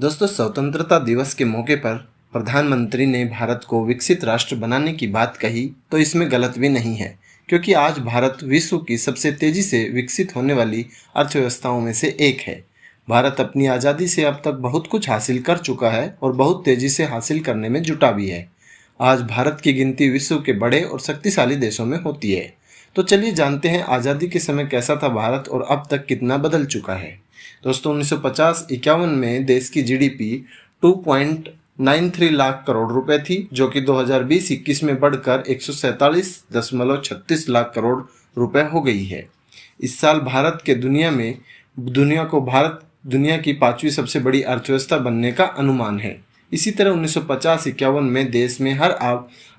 दोस्तों, स्वतंत्रता दिवस के मौके पर प्रधानमंत्री ने भारत को विकसित राष्ट्र बनाने की बात कही तो इसमें गलत भी नहीं है, क्योंकि आज भारत विश्व की सबसे तेजी से विकसित होने वाली अर्थव्यवस्थाओं में से एक है। भारत अपनी आज़ादी से अब तक बहुत कुछ हासिल कर चुका है और बहुत तेजी से हासिल करने में जुटा भी है। आज भारत की गिनती विश्व के बड़े और शक्तिशाली देशों में होती है। तो चलिए जानते हैं आज़ादी के समय कैसा था भारत और अब तक कितना बदल चुका है। दोस्तों, 1950-51 में देश की जीडीपी 2.93 लाख करोड़ रुपए थी, जो कि 2020-21 में बढ़कर 147.36 लाख करोड़ रुपए हो गई है। इस साल भारत दुनिया की पांचवी सबसे बड़ी अर्थव्यवस्था बनने का अनुमान है। इसी तरह 1950-51 में देश में हर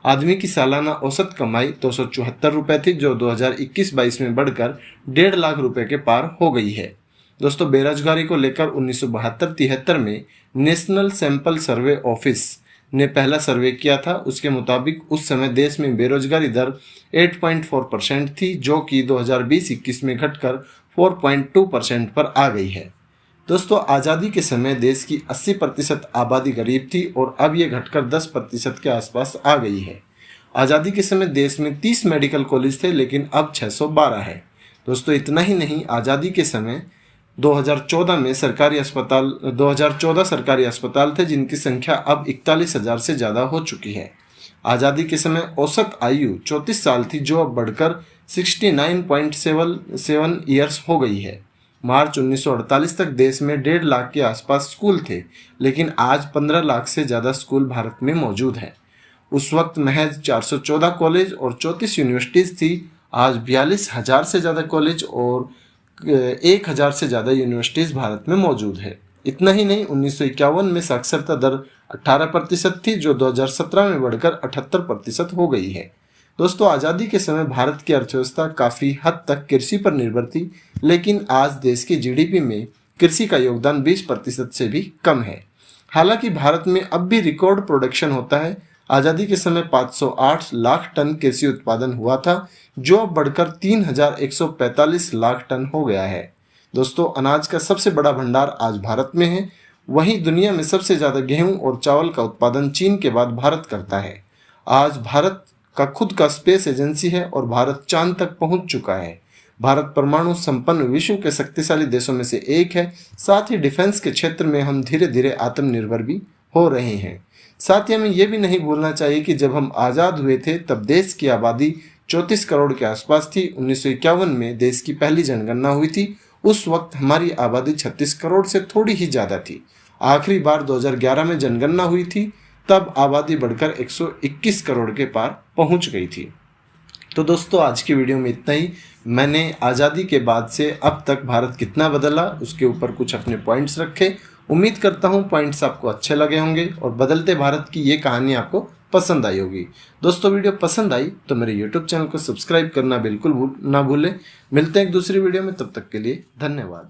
आदमी की सालाना औसत कमाई 274 रुपए थी, जो 2021-22 में बढ़कर 1.5 लाख रुपए के पार हो गई है। दोस्तों, बेरोजगारी को लेकर 1972-73 में नेशनल सैंपल सर्वे ऑफिस ने पहला सर्वे किया था। उसके मुताबिक उस समय देश में बेरोजगारी दर 8.4% थी, जो कि 2020-21 में घटकर 4.2% पर आ गई है। दोस्तों, आज़ादी के समय देश की 80% आबादी गरीब थी और अब ये घटकर 10% के आसपास आ गई है। आज़ादी के समय देश में 30 मेडिकल कॉलेज थे, लेकिन अब 612 है। दोस्तों, इतना ही नहीं, आज़ादी के समय 2014 सरकारी अस्पताल थे, जिनकी संख्या अब 41,000 से ज़्यादा हो चुकी है। आज़ादी के समय औसत आयु 34 साल थी, जो अब बढ़कर 69.77 ईयर्स हो गई है। मार्च 1948 तक देश में 1.5 लाख के आसपास स्कूल थे, लेकिन आज 15 लाख से ज़्यादा स्कूल भारत में मौजूद हैं। उस वक्त महज 414 कॉलेज और 34 यूनिवर्सिटीज़ थी। आज 42,000 से ज़्यादा कॉलेज और 1,000 से ज़्यादा यूनिवर्सिटीज़ भारत में मौजूद है। इतना ही नहीं, 1951 में साक्षरता दर 18% थी, जो 2017 में बढ़कर 78% हो गई है। दोस्तों, आज़ादी के समय भारत की अर्थव्यवस्था काफ़ी हद तक कृषि पर निर्भर थी, लेकिन आज देश की जीडीपी में कृषि का योगदान 20% से भी कम है। हालांकि भारत में अब भी रिकॉर्ड प्रोडक्शन होता है। आज़ादी के समय 508 लाख टन कृषि उत्पादन हुआ था, जो अब बढ़कर 3,145 लाख टन हो गया है। दोस्तों, अनाज का सबसे बड़ा भंडार आज भारत में है। वहीं दुनिया में सबसे ज़्यादा गेहूं और चावल का उत्पादन चीन के बाद भारत करता है। आज भारत का खुद का स्पेस एजेंसी है और भारत चांद तक पहुंच चुका है। भारत परमाणु संपन्न विश्व के शक्तिशाली देशों में से एक है। साथ ही डिफेंस के क्षेत्र में हम धीरे धीरे आत्मनिर्भर भी हो रहे हैं। साथ ही हमें यह भी नहीं भूलना चाहिए कि जब हम आज़ाद हुए थे तब देश की आबादी 34 करोड़ के आसपास थी। 1951 में देश की पहली जनगणना हुई थी। उस वक्त हमारी आबादी 36 करोड़ से थोड़ी ही ज़्यादा थी। आखिरी बार 2011 में जनगणना हुई थी, तब आबादी बढ़कर 121 करोड़ के पार पहुंच गई थी। तो दोस्तों, आज की वीडियो में इतना ही। मैंने आज़ादी के बाद से अब तक भारत कितना बदला, उसके ऊपर कुछ अपने पॉइंट्स रखे। उम्मीद करता हूँ पॉइंट्स आपको अच्छे लगे होंगे और बदलते भारत की ये कहानी आपको पसंद आई होगी। दोस्तों, वीडियो पसंद आई तो मेरे YouTube चैनल को सब्सक्राइब करना बिल्कुल ना भूलें। मिलते हैं एक दूसरी वीडियो में, तब तक के लिए धन्यवाद।